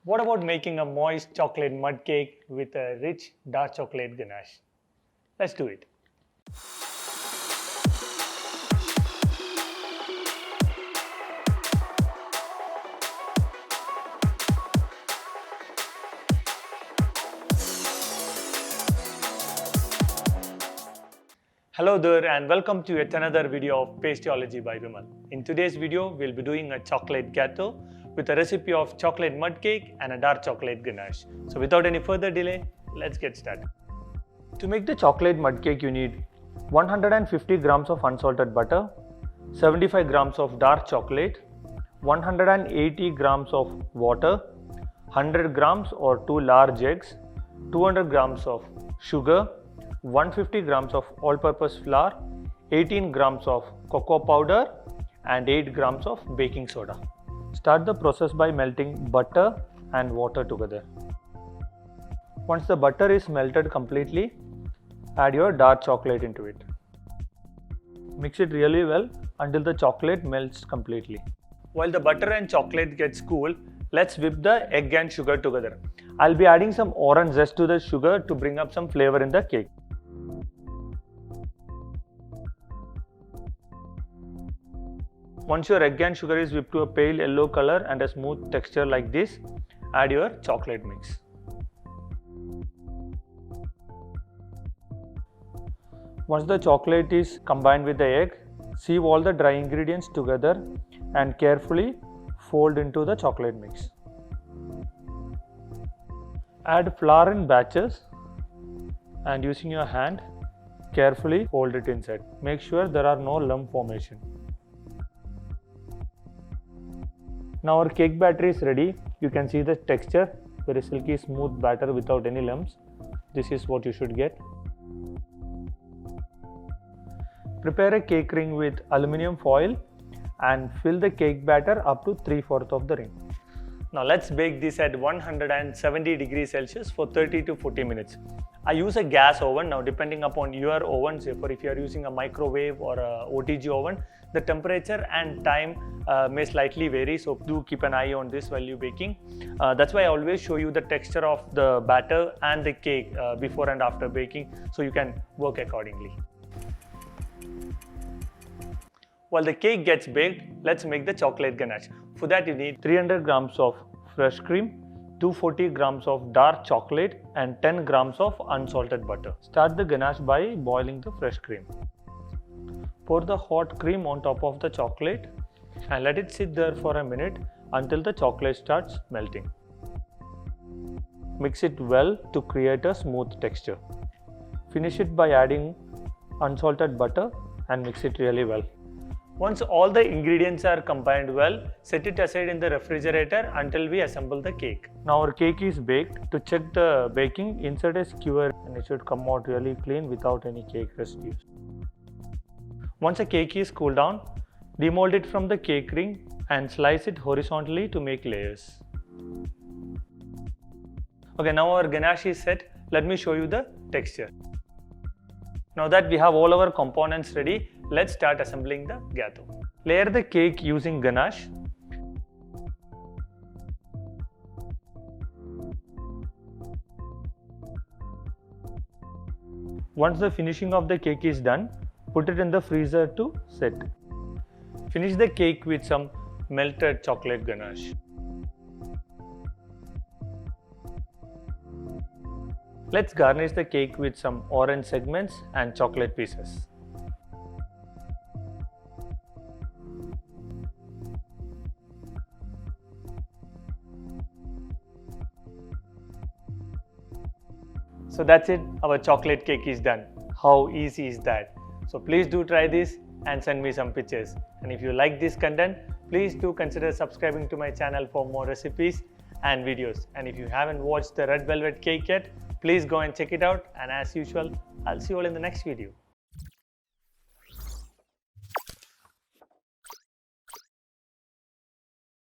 What about making a moist chocolate mud cake with a rich dark chocolate ganache? Let's do it. Hello there and welcome to yet another video of Pastryology by Vimal. In today's video, we'll be doing a chocolate gateau with a recipe of chocolate mud cake and a dark chocolate ganache. So without any further delay, let's get started. To make the chocolate mud cake, you need 150 grams of unsalted butter, 75 grams of dark chocolate, 180 grams of water, 100 grams or 2 large eggs, 200 grams of sugar, 150 grams of all-purpose flour, 18 grams of cocoa powder and 8 grams of baking soda. Start the process by melting butter and water together. Once the butter is melted completely, add your dark chocolate into it. Mix it really well until the chocolate melts completely. While the butter and chocolate gets cool, let's whip the egg and sugar together. I'll be adding some orange zest to the sugar to bring up some flavor in the cake. Once your egg and sugar is whipped to a pale yellow color and a smooth texture like this, add your chocolate mix. Once the chocolate is combined with the egg, sieve all the dry ingredients together and carefully fold into the chocolate mix. Add flour in batches and using your hand, carefully fold it inside. Make sure there are no lump formation. Now our cake batter is ready. You can see the texture, very silky smooth batter without any lumps. This is what you should get. Prepare a cake ring with aluminium foil and fill the cake batter up to 3/4 of the ring. Now let's bake this at 170 degrees Celsius for 30 to 40 minutes. I use a gas oven. Now depending upon your oven, say if you are using a microwave or a OTG oven, the temperature and time may slightly vary, so do keep an eye on this while you're baking. That's why I always show you the texture of the batter and the cake before and after baking, so you can work accordingly. While the cake gets baked, let's make the chocolate ganache. For that you need 300 grams of fresh cream, 240 grams of dark chocolate and 10 grams of unsalted butter. Start the ganache by boiling the fresh cream. Pour the hot cream on top of the chocolate and let it sit there for a minute until the chocolate starts melting. Mix it well to create a smooth texture. Finish it by adding unsalted butter and mix it really well. Once all the ingredients are combined well, set it aside in the refrigerator until we assemble the cake. Now our cake is baked. To check the baking, insert a skewer and it should come out really clean without any cake residues. Once the cake is cooled down, demold it from the cake ring and slice it horizontally to make layers. Okay, now our ganache is set. Let me show you the texture. Now that we have all our components ready, let's start assembling the gateau. Layer the cake using ganache. Once the finishing of the cake is done, put it in the freezer to set. Finish the cake with some melted chocolate ganache. Let's garnish the cake with some orange segments and chocolate pieces. So that's it, our chocolate cake is done. How easy is that? So please do try this and send me some pictures. And if you like this content, please do consider subscribing to my channel for more recipes and videos. And if you haven't watched the red velvet cake yet, please go and check it out. And as usual, I'll see you all in the next video.